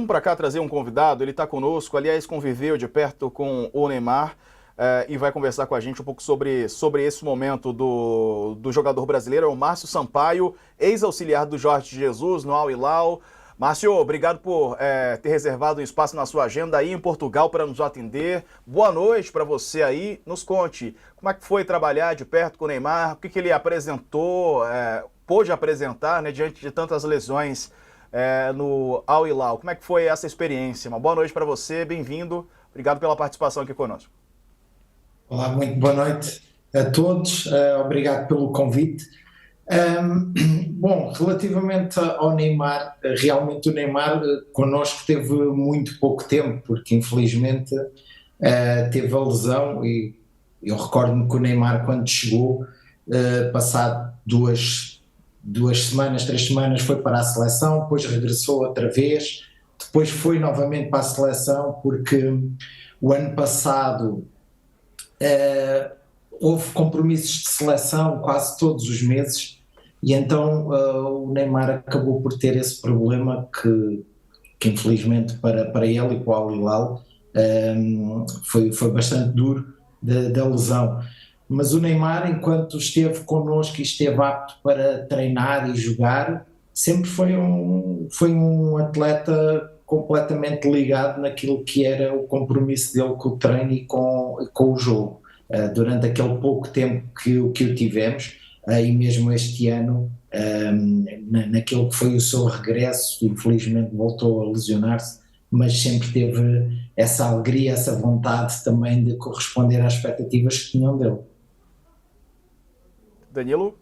vamos para cá trazer um convidado, ele está conosco, aliás, conviveu de perto com o Neymar e vai conversar com a gente um pouco sobre esse momento do jogador brasileiro, é o Márcio Sampaio, ex-auxiliar do Jorge Jesus no Al Hilal. Márcio, obrigado por ter reservado um espaço na sua agenda aí em Portugal para nos atender. Boa noite para você aí. Nos conte como é que foi trabalhar de perto com o Neymar, o que ele apresentou, pôde apresentar, né, diante de tantas lesões no Al Hilal. Como é que foi essa experiência? Uma boa noite para você, bem-vindo. Obrigado pela participação aqui conosco. Olá, muito boa noite a todos. Obrigado pelo convite. Bom, relativamente ao Neymar, realmente o Neymar connosco teve muito pouco tempo, porque infelizmente teve a lesão e eu recordo-me que o Neymar quando chegou, passado duas semanas, 3 semanas foi para a seleção, depois regressou outra vez, depois foi novamente para a seleção porque o ano passado houve compromissos de seleção quase todos os meses. E então o Neymar acabou por ter esse problema que infelizmente para ele e para o Al Hilal foi bastante duro da lesão. Mas o Neymar, enquanto esteve connosco e esteve apto para treinar e jogar, sempre foi um atleta completamente ligado naquilo que era o compromisso dele com o treino e com o jogo. Durante aquele pouco tempo que o tivemos, e mesmo este ano, naquele que foi o seu regresso, infelizmente voltou a lesionar-se, mas sempre teve essa alegria, essa vontade também de corresponder às expectativas que tinham dele. Danilo?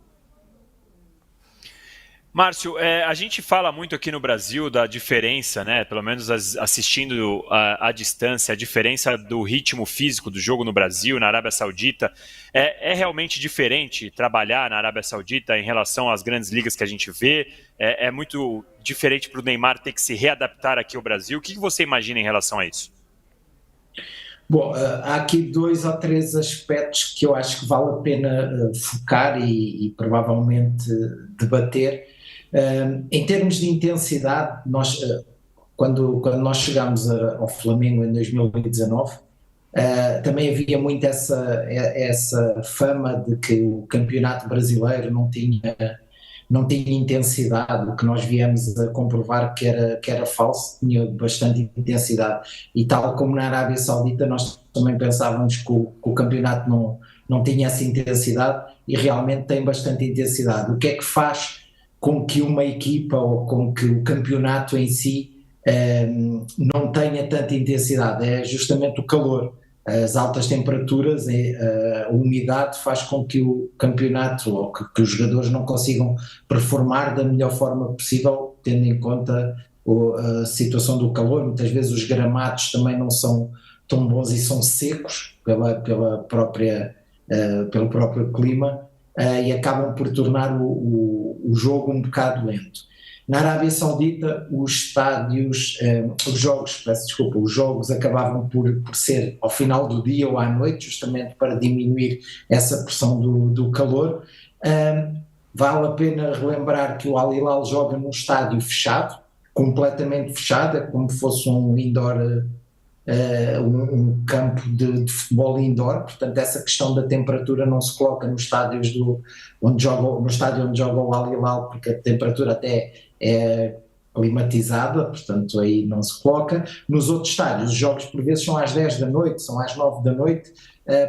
Márcio, a gente fala muito aqui no Brasil da diferença, né, pelo menos assistindo à distância, a diferença do ritmo físico do jogo no Brasil, na Arábia Saudita. É realmente diferente trabalhar na Arábia Saudita em relação às grandes ligas que a gente vê? É muito diferente para o Neymar ter que se readaptar aqui ao Brasil? O que você imagina em relação a isso? Bom, há aqui 2 ou 3 aspectos que eu acho que vale a pena focar e provavelmente debater. Em termos de intensidade, quando nós chegámos ao Flamengo em 2019, também havia muito essa fama de que o campeonato brasileiro não tinha intensidade, o que nós viemos a comprovar que era falso, tinha bastante intensidade. E tal como na Arábia Saudita, nós também pensávamos que o campeonato não tinha essa intensidade e realmente tem bastante intensidade. O que é que faz com que uma equipa ou com que o campeonato em si não tenha tanta intensidade? É justamente o calor. As altas temperaturas, a umidade faz com que o campeonato ou que os jogadores não consigam performar da melhor forma possível, tendo em conta a situação do calor. Muitas vezes os gramados também não são tão bons e são secos pelo próprio clima, e acabam por tornar o jogo um bocado lento. Na Arábia Saudita, os jogos acabavam por ser ao final do dia ou à noite, justamente para diminuir essa pressão do calor. Vale a pena relembrar que o Al Hilal joga num estádio fechado, completamente fechado, é como se fosse um indoor, um campo de futebol indoor. Portanto, essa questão da temperatura não se coloca no estádio onde joga o Al Hilal, porque a temperatura até é climatizada, portanto aí não se coloca. Nos outros estádios, os jogos por vezes são às 10 da noite, são às 9 da noite,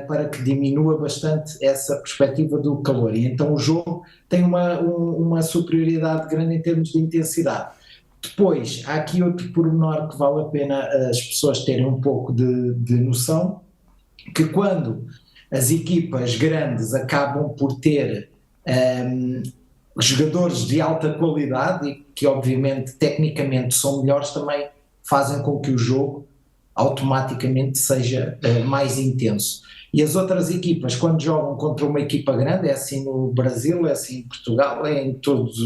para que diminua bastante essa perspectiva do calor, e então o jogo tem uma superioridade grande em termos de intensidade. Depois, há aqui outro pormenor que vale a pena as pessoas terem um pouco de noção, que quando as equipas grandes acabam por ter jogadores de alta qualidade e que obviamente tecnicamente são melhores, também fazem com que o jogo automaticamente seja mais intenso. E as outras equipas, quando jogam contra uma equipa grande, é assim no Brasil, é assim em Portugal, é em todos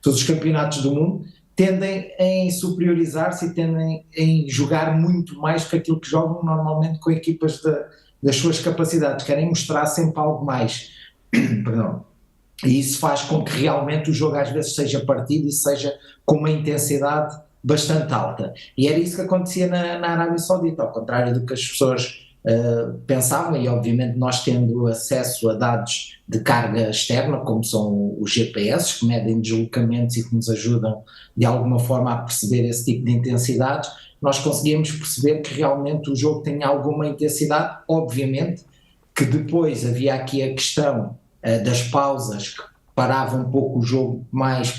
os campeonatos do mundo, tendem em superiorizar-se e tendem em jogar muito mais que aquilo que jogam normalmente com equipas das suas capacidades, querem mostrar sempre algo mais. Perdão. E isso faz com que realmente o jogo às vezes seja partido e seja com uma intensidade bastante alta. E era isso que acontecia na Arábia Saudita, ao contrário do que as pessoas pensavam, e obviamente nós tendo acesso a dados de carga externa, como são os GPS, que medem deslocamentos e que nos ajudam de alguma forma a perceber esse tipo de intensidades, nós conseguimos perceber que realmente o jogo tem alguma intensidade. Obviamente que depois havia aqui a questão das pausas, que parava um pouco o jogo mais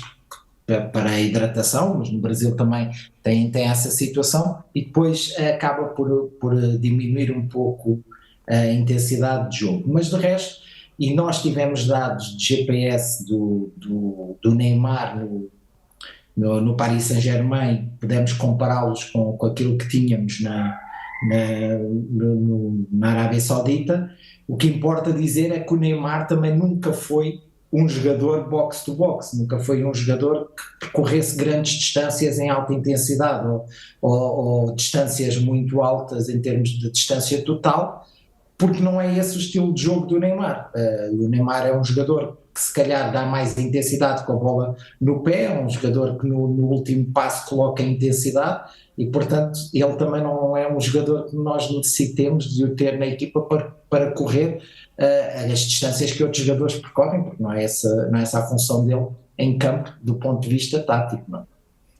para a hidratação, mas no Brasil também tem essa situação, e depois acaba por diminuir um pouco a intensidade de jogo. Mas de resto, e nós tivemos dados de GPS do Neymar no Paris Saint-Germain, podemos compará-los com aquilo que tínhamos na Arábia Saudita. O que importa dizer é que o Neymar também nunca foi um jogador box-to-box, nunca foi um jogador que percorresse grandes distâncias em alta intensidade ou distâncias muito altas em termos de distância total, porque não é esse o estilo de jogo do Neymar. O Neymar é um jogador que se calhar dá mais intensidade com a bola no pé, é um jogador que no último passo coloca intensidade e, portanto, ele também não é um jogador que nós necessitemos de o ter na equipa para correr as distâncias que outros jogadores percorrem, porque não é essa a função dele em campo do ponto de vista tático. Não.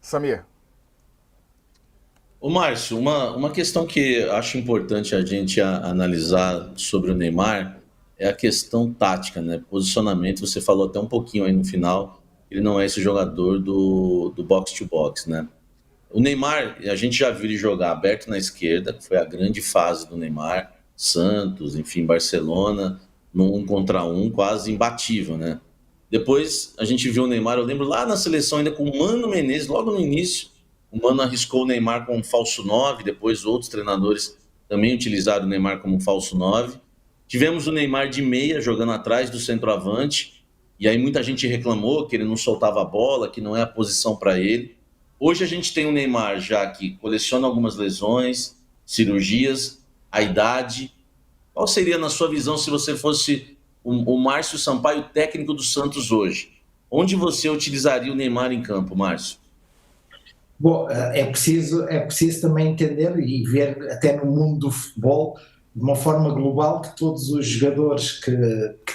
Samir. Ô Márcio, uma questão que acho importante a gente analisar sobre o Neymar é a questão tática, né? Posicionamento, você falou até um pouquinho aí no final, ele não é esse jogador do box-to-box, né? O Neymar, a gente já viu ele jogar aberto na esquerda, que foi a grande fase do Neymar, Santos, enfim, Barcelona, no 1 contra 1, quase imbatível, né? Depois a gente viu o Neymar, eu lembro lá na seleção ainda com o Mano Menezes, logo no início, o Mano arriscou o Neymar como falso 9, depois outros treinadores também utilizaram o Neymar como falso 9. Tivemos o Neymar de meia, jogando atrás do centroavante, e aí muita gente reclamou que ele não soltava a bola, que não é a posição para ele. Hoje a gente tem o Neymar já que coleciona algumas lesões, cirurgias, a idade. Qual seria, na sua visão, se você fosse o Márcio Sampaio, técnico do Santos hoje? Onde você utilizaria o Neymar em campo, Márcio? Bom, é preciso também entender e ver até no mundo do futebol de uma forma global que todos os jogadores que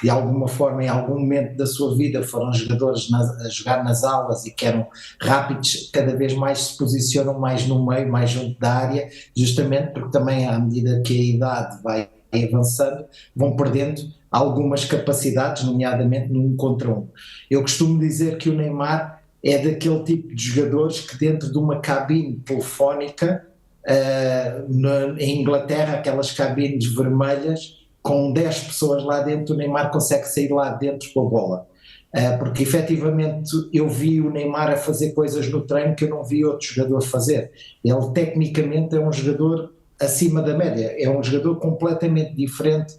de alguma forma em algum momento da sua vida foram jogadores a jogar nas alas e que eram rápidos, cada vez mais se posicionam mais no meio, mais junto da área, justamente porque também à medida que a idade vai avançando vão perdendo algumas capacidades, nomeadamente no 1 contra 1. Eu costumo dizer que o Neymar é daquele tipo de jogadores que dentro de uma cabine telefónica, em Inglaterra, aquelas cabines vermelhas, com 10 pessoas lá dentro, o Neymar consegue sair lá dentro com a bola. Porque efetivamente eu vi o Neymar a fazer coisas no treino que eu não vi outro jogador fazer. Ele tecnicamente é um jogador acima da média, é um jogador completamente diferente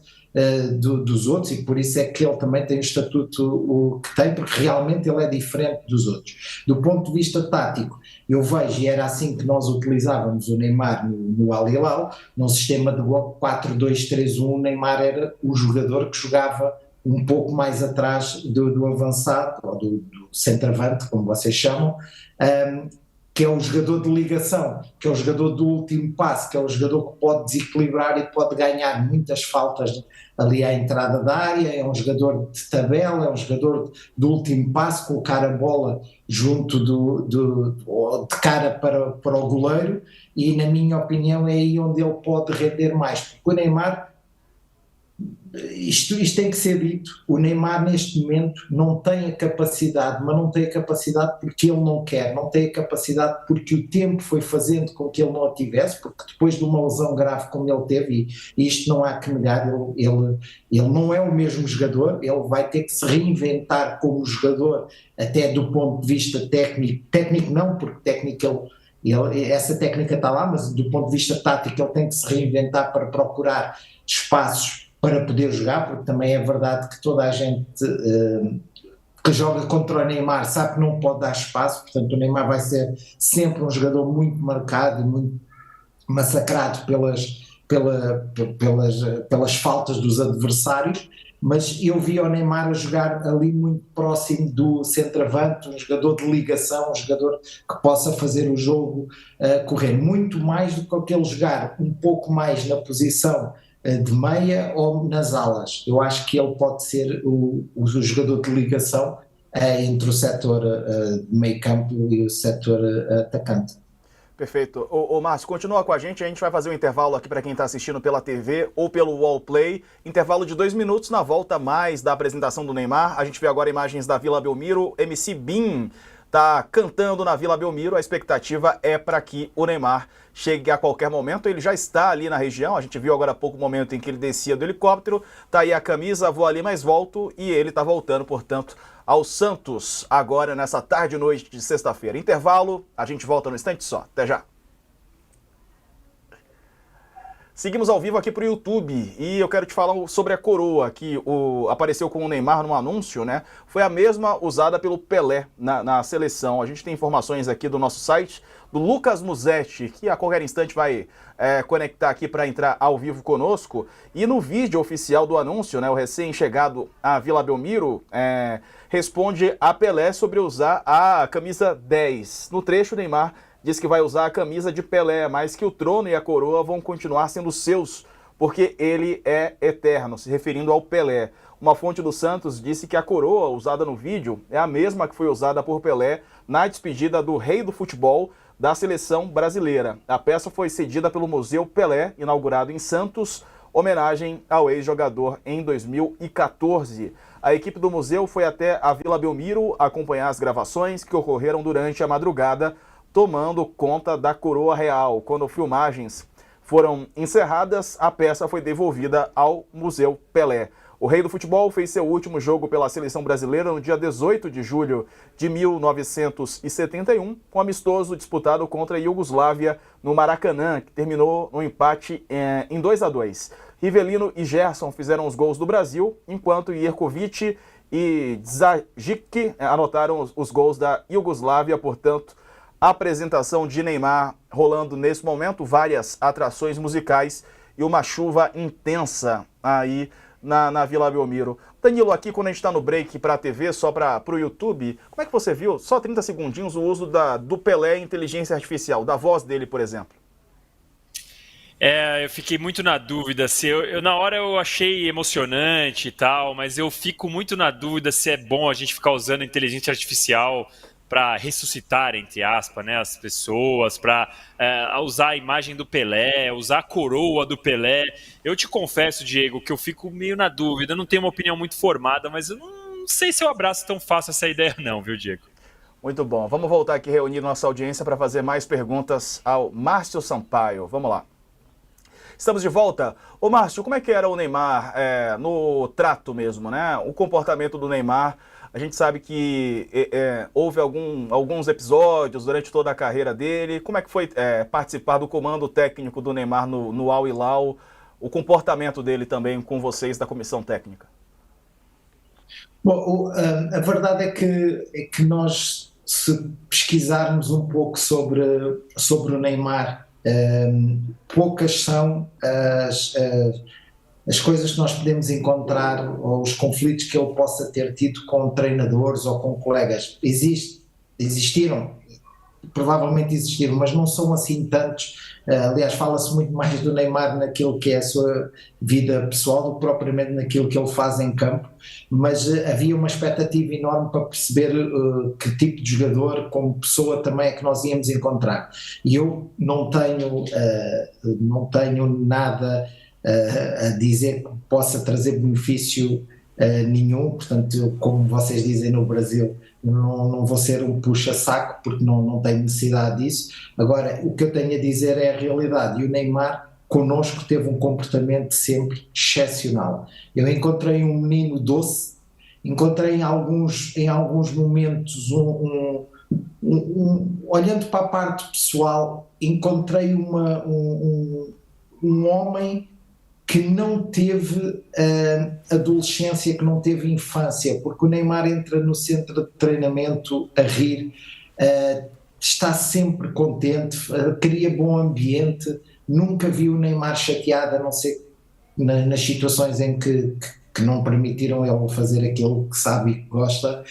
dos outros, e por isso é que ele também tem o estatuto que tem, porque realmente ele é diferente dos outros. Do ponto de vista tático, eu vejo, e era assim que nós utilizávamos o Neymar no Al Hilal, num sistema de 4-2-3-1, o Neymar era o jogador que jogava um pouco mais atrás do avançado, ou do centroavante, como vocês chamam, que é o jogador de ligação, que é o jogador do último passe, que é o jogador que pode desequilibrar e pode ganhar muitas faltas ali à entrada da área, é um jogador de tabela, é um jogador do último passe, colocar a bola junto de cara para o goleiro, e na minha opinião é aí onde ele pode render mais, porque o Neymar, isto tem que ser dito, o Neymar neste momento não tem a capacidade, mas não tem a capacidade porque ele não quer, não tem a capacidade porque o tempo foi fazendo com que ele não a tivesse, porque depois de uma lesão grave como ele teve, e isto não há que negar, ele não é o mesmo jogador, ele vai ter que se reinventar como jogador, até do ponto de vista técnico não, porque técnico essa técnica está lá, mas do ponto de vista tático ele tem que se reinventar para procurar espaços para poder jogar, porque também é verdade que toda a gente que joga contra o Neymar sabe que não pode dar espaço, portanto o Neymar vai ser sempre um jogador muito marcado e muito massacrado pelas faltas dos adversários, mas eu vi o Neymar a jogar ali muito próximo do centroavante, um jogador de ligação, um jogador que possa fazer o jogo correr, muito mais do que aquele jogar um pouco mais na posição de meia ou nas alas. Eu acho que ele pode ser o jogador de ligação entre o setor de meio campo e o setor atacante. Perfeito. Ô Márcio, continua com a gente vai fazer um intervalo aqui para quem está assistindo pela TV ou pelo Wallplay, intervalo de 2 minutos, na volta mais da apresentação do Neymar. A gente vê agora imagens da Vila Belmiro, MC Bin está cantando na Vila Belmiro, a expectativa é para que o Neymar chegue a qualquer momento, ele já está ali na região, a gente viu agora há pouco o momento em que ele descia do helicóptero, tá aí a camisa, vou ali, mas volto, e ele está voltando, portanto, ao Santos, agora nessa tarde e noite de sexta-feira. Intervalo, a gente volta no instante só, até já. Seguimos ao vivo aqui para o YouTube e eu quero te falar sobre a coroa que apareceu com o Neymar no anúncio, né? Foi a mesma usada pelo Pelé na seleção. A gente tem informações aqui do nosso site, do Lucas Musetti, que a qualquer instante vai conectar aqui para entrar ao vivo conosco. E no vídeo oficial do anúncio, né, o recém-chegado à Vila Belmiro responde a Pelé sobre usar a camisa 10. No trecho, o Neymar diz que vai usar a camisa de Pelé, mas que o trono e a coroa vão continuar sendo seus, porque ele é eterno, se referindo ao Pelé. Uma fonte do Santos disse que a coroa usada no vídeo é a mesma que foi usada por Pelé na despedida do rei do futebol da seleção brasileira. A peça foi cedida pelo Museu Pelé, inaugurado em Santos, homenagem ao ex-jogador em 2014. A equipe do museu foi até a Vila Belmiro acompanhar as gravações que ocorreram durante a madrugada, tomando conta da coroa real. Quando filmagens foram encerradas, a peça foi devolvida ao Museu Pelé. O rei do futebol fez seu último jogo pela seleção brasileira no dia 18 de julho de 1971, um amistoso disputado contra a Iugoslávia no Maracanã, que terminou no empate em 2-2. Rivelino e Gerson fizeram os gols do Brasil, enquanto Jerkovic e Dzajic anotaram os gols da Iugoslávia. Portanto, a apresentação de Neymar rolando nesse momento, várias atrações musicais e uma chuva intensa aí na Vila Belmiro. Danilo, aqui quando a gente está no break para a TV, só para o YouTube, como é que você viu, só 30 segundinhos, o uso do Pelé em inteligência artificial, da voz dele, por exemplo? Eu fiquei muito na dúvida, se na hora eu achei emocionante e tal, mas eu fico muito na dúvida se é bom a gente ficar usando inteligência artificial para ressuscitar, entre aspas, né, as pessoas, para usar a imagem do Pelé, usar a coroa do Pelé. Eu te confesso, Diego, que eu fico meio na dúvida, eu não tenho uma opinião muito formada, mas eu não sei se eu abraço tão fácil essa ideia não, viu, Diego? Muito bom. Vamos voltar aqui reunir nossa audiência para fazer mais perguntas ao Márcio Sampaio. Vamos lá. Estamos de volta. Ô Márcio, como é que era o Neymar no trato mesmo, né? O comportamento do Neymar. A gente sabe que houve alguns episódios durante toda a carreira dele. Como é que foi participar do comando técnico do Neymar no Al Hilal? O comportamento dele também com vocês da comissão técnica? Bom, a verdade é que nós, se pesquisarmos um pouco sobre o Neymar, poucas são as coisas que nós podemos encontrar ou os conflitos que ele possa ter tido com treinadores ou com colegas. Existiram, provavelmente existiram, mas não são assim tantos. Aliás, fala-se muito mais do Neymar naquilo que é a sua vida pessoal do que propriamente naquilo que ele faz em campo, mas havia uma expectativa enorme para perceber que tipo de jogador, como pessoa também é que nós íamos encontrar. E eu não tenho nada a dizer que possa trazer benefício nenhum, portanto, como vocês dizem no Brasil, não vou ser um puxa-saco porque não tenho necessidade disso. Agora, o que eu tenho a dizer é a realidade, e o Neymar connosco teve um comportamento sempre excepcional. Eu encontrei um menino doce, encontrei em alguns momentos olhando para a parte pessoal, encontrei um homem que não teve adolescência, que não teve infância, porque o Neymar entra no centro de treinamento a rir, está sempre contente, cria bom ambiente, nunca vi o Neymar chateado, a não ser nas situações em que que não permitiram ele fazer aquilo que sabe e que gosta.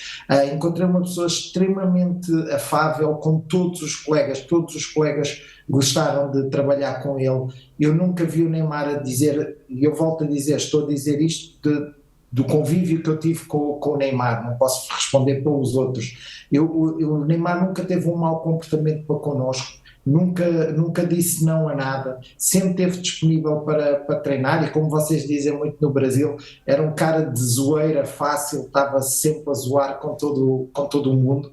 Encontrei uma pessoa extremamente afável com todos os colegas gostaram de trabalhar com ele. Eu nunca vi o Neymar a dizer, e eu volto a dizer, estou a dizer isto do convívio que eu tive com o Neymar, não posso responder pelos outros. O Neymar nunca teve um mau comportamento para connosco, nunca disse não a nada, sempre esteve disponível para treinar, e como vocês dizem muito no Brasil, era um cara de zoeira fácil, estava sempre a zoar com todo o mundo,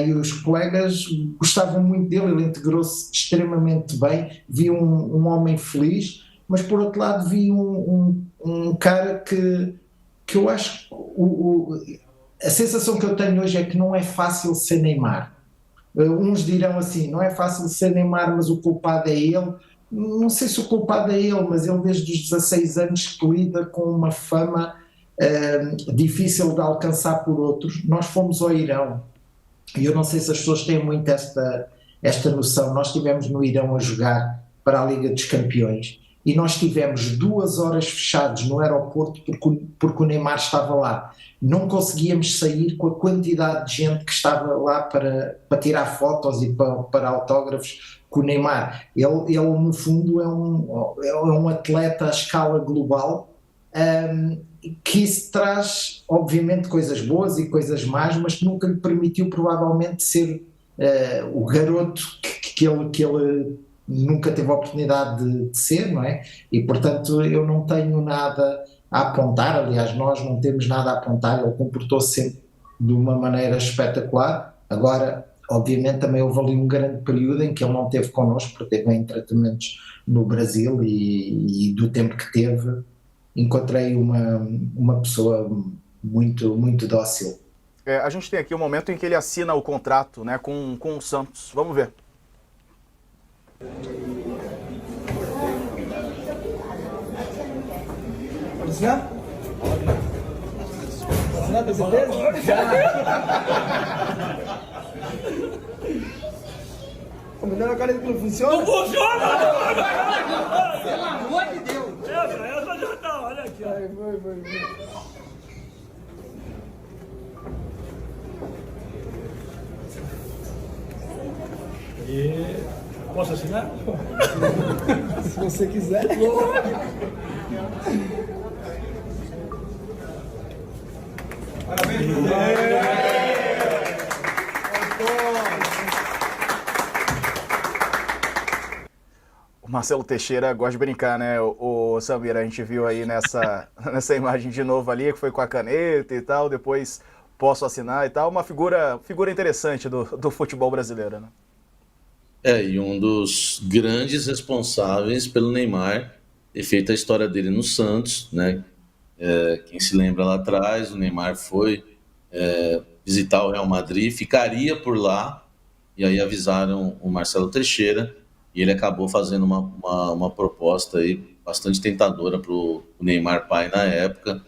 e os colegas gostavam muito dele, ele integrou-se extremamente bem, vi um homem feliz, mas por outro lado vi um cara que eu acho que a sensação que eu tenho hoje é que não é fácil ser Neymar. Uns dirão assim, não é fácil ser Neymar, mas o culpado é ele. Não sei se o culpado é ele, mas ele desde os 16 anos que lida com uma fama difícil de alcançar por outros. Nós fomos ao Irão, e eu não sei se as pessoas têm muito esta noção. Nós estivemos no Irão a jogar para a Liga dos Campeões, e nós tivemos 2 horas fechados no aeroporto porque o Neymar estava lá. Não conseguíamos sair com a quantidade de gente que estava lá para tirar fotos e para autógrafos com o Neymar. Ele no fundo, é um atleta à escala global, que isso traz, obviamente, coisas boas e coisas más, mas que nunca lhe permitiu, provavelmente, ser o garoto que ele nunca teve a oportunidade de ser, não é? E, portanto, eu não tenho nada a apontar, aliás, nós não temos nada a apontar, ele comportou-se sempre de uma maneira espetacular. Agora, obviamente, também houve ali um grande período em que ele não esteve connosco, porque teve em tratamentos no Brasil, e do tempo que teve, encontrei uma pessoa muito, muito dócil. A gente tem aqui um momento em que ele assina o contrato, né, com o Santos. Vamos ver. Já? Já, tem certeza? Já! Me dando a cara que não funciona? Não funciona! Pelo amor de Deus! Essa já tá, olha aqui. Vai. E... Posso assinar? Se você quiser. O Marcelo Teixeira gosta de brincar, né? O Samir, a gente viu aí nessa imagem de novo ali, que foi com a caneta e tal, depois posso assinar e tal. Uma figura interessante do futebol brasileiro, né? E um dos grandes responsáveis pelo Neymar ter feito a história dele no Santos, né? Quem se lembra lá atrás, o Neymar foi visitar o Real Madrid, ficaria por lá, e aí avisaram o Marcelo Teixeira, e ele acabou fazendo uma proposta aí bastante tentadora para o Neymar pai na época,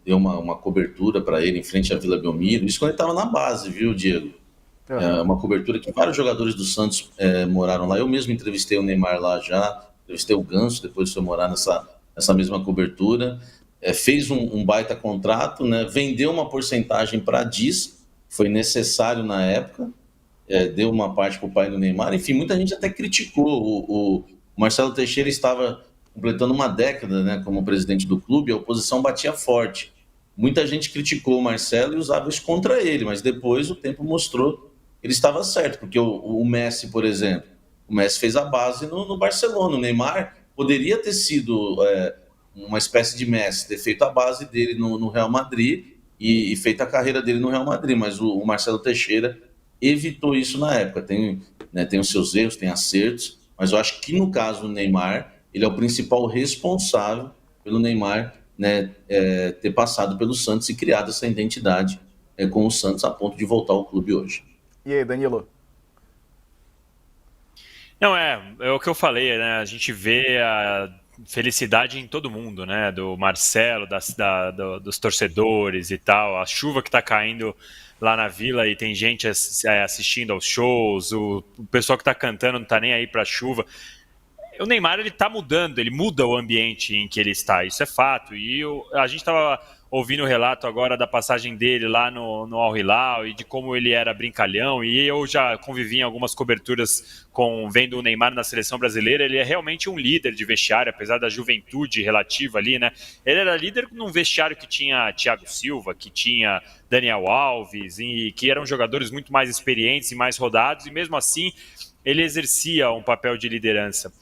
deu uma cobertura para ele em frente à Vila Belmiro, isso quando ele estava na base, viu, Diego? Uma cobertura que vários jogadores do Santos moraram lá. Eu mesmo entrevistei o Neymar lá já, entrevistei o Ganso, depois foi morar nessa mesma cobertura. Fez um baita contrato, né? Vendeu uma porcentagem para a DIS, foi necessário na época, deu uma parte para o pai do Neymar. Enfim, muita gente até criticou. O Marcelo Teixeira estava completando uma década, né, como presidente do clube, a oposição batia forte. Muita gente criticou o Marcelo e usava isso contra ele, mas depois o tempo mostrou ele estava certo, porque o Messi, por exemplo, o Messi fez a base no Barcelona, o Neymar poderia ter sido uma espécie de Messi, ter feito a base dele no Real Madrid e feito a carreira dele no Real Madrid, mas o Marcelo Teixeira evitou isso na época. Tem os seus erros, tem acertos, mas eu acho que no caso do Neymar, ele é o principal responsável pelo Neymar, né, ter passado pelo Santos e criado essa identidade com o Santos a ponto de voltar ao clube hoje. E aí, Danilo? Não, é o que eu falei, né? A gente vê a felicidade em todo mundo, né? Do Marcelo, dos torcedores e tal, a chuva que tá caindo lá na Vila e tem gente assistindo aos shows, o pessoal que tá cantando não tá nem aí pra chuva. o Neymar ele está mudando, ele muda o ambiente em que ele está, isso é fato. E a gente estava ouvindo o relato agora da passagem dele lá no Al Hilal e de como ele era brincalhão, e eu já convivi em algumas coberturas vendo o Neymar na seleção brasileira. Ele é realmente um líder de vestiário, apesar da juventude relativa ali, né? Ele era líder num vestiário que tinha Thiago Silva, que tinha Daniel Alves, e que eram jogadores muito mais experientes e mais rodados, e mesmo assim ele exercia um papel de liderança.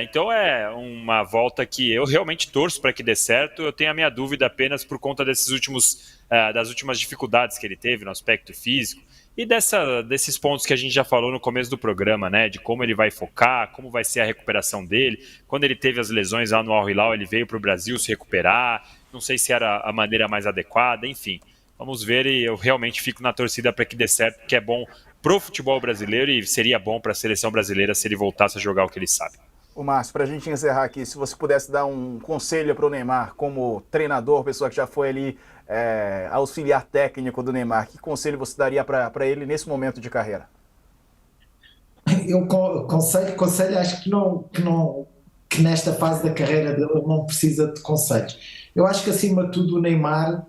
Então é uma volta que eu realmente torço para que dê certo. Eu tenho a minha dúvida apenas por conta das últimas dificuldades que ele teve no aspecto físico e desses pontos que a gente já falou no começo do programa, né? De como ele vai focar, como vai ser a recuperação dele. Quando ele teve as lesões lá no Al Hilal, ele veio para o Brasil se recuperar. Não sei se era a maneira mais adequada, enfim. Vamos ver, e eu realmente fico na torcida para que dê certo, porque é bom pro futebol brasileiro e seria bom para a seleção brasileira se ele voltasse a jogar o que ele sabe. Ô Márcio, para a gente encerrar aqui, se você pudesse dar um conselho para o Neymar como treinador, pessoa que já foi ali auxiliar técnico do Neymar, que conselho você daria para ele nesse momento de carreira? Eu conselho acho que nesta fase da carreira dele ele não precisa de conselhos. Eu acho que acima de tudo o Neymar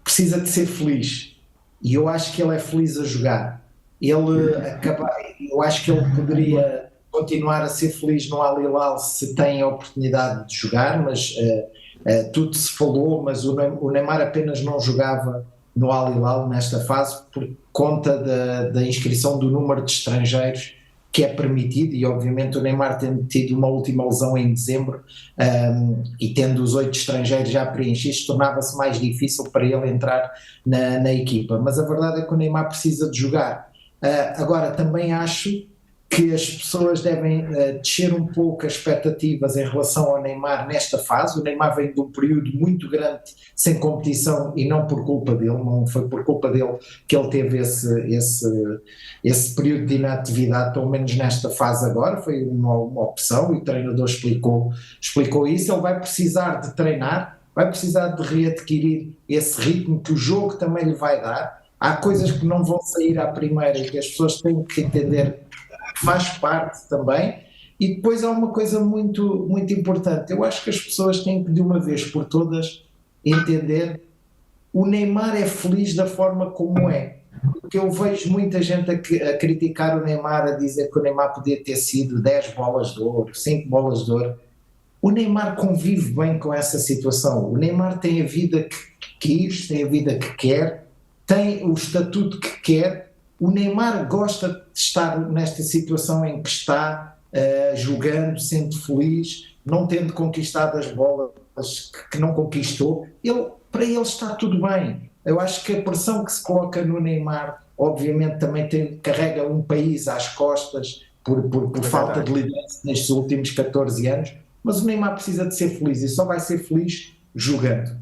precisa de ser feliz, e eu acho que ele é feliz a jogar. Eu acho que ele poderia continuar a ser feliz no Al Hilal se tem a oportunidade de jogar, mas tudo se falou, mas o Neymar apenas não jogava no Al Hilal nesta fase por conta da inscrição do número de estrangeiros que é permitido, e obviamente o Neymar tendo tido uma última lesão em dezembro e tendo os 8 estrangeiros já preenchidos, tornava-se mais difícil para ele entrar na equipa, mas a verdade é que o Neymar precisa de jogar. Agora também acho que as pessoas devem descer um pouco as expectativas em relação ao Neymar nesta fase. O Neymar vem de um período muito grande sem competição, e não por culpa dele, não foi por culpa dele que ele teve esse período de inatividade, pelo menos nesta fase agora, foi uma opção, e o treinador explicou isso. Ele vai precisar de treinar, vai precisar de readquirir esse ritmo que o jogo também lhe vai dar. Há coisas que não vão sair à primeira e que as pessoas têm que entender, faz parte também. E depois há uma coisa muito, muito importante. Eu acho que as pessoas têm que de uma vez por todas entender: o Neymar é feliz da forma como é. Porque eu vejo muita gente a criticar o Neymar, a dizer que o Neymar podia ter sido 10 bolas de ouro, 5 bolas de ouro. O Neymar convive bem com essa situação. O Neymar tem a vida que quis, tem a vida que quer, tem o estatuto que quer. O Neymar gosta de estar nesta situação em que está, jogando, sendo feliz, não tendo conquistado as bolas que não conquistou. Para ele está tudo bem. Eu acho que a pressão que se coloca no Neymar, obviamente também carrega um país às costas por falta de liderança nestes últimos 14 anos, mas o Neymar precisa de ser feliz, e só vai ser feliz jogando.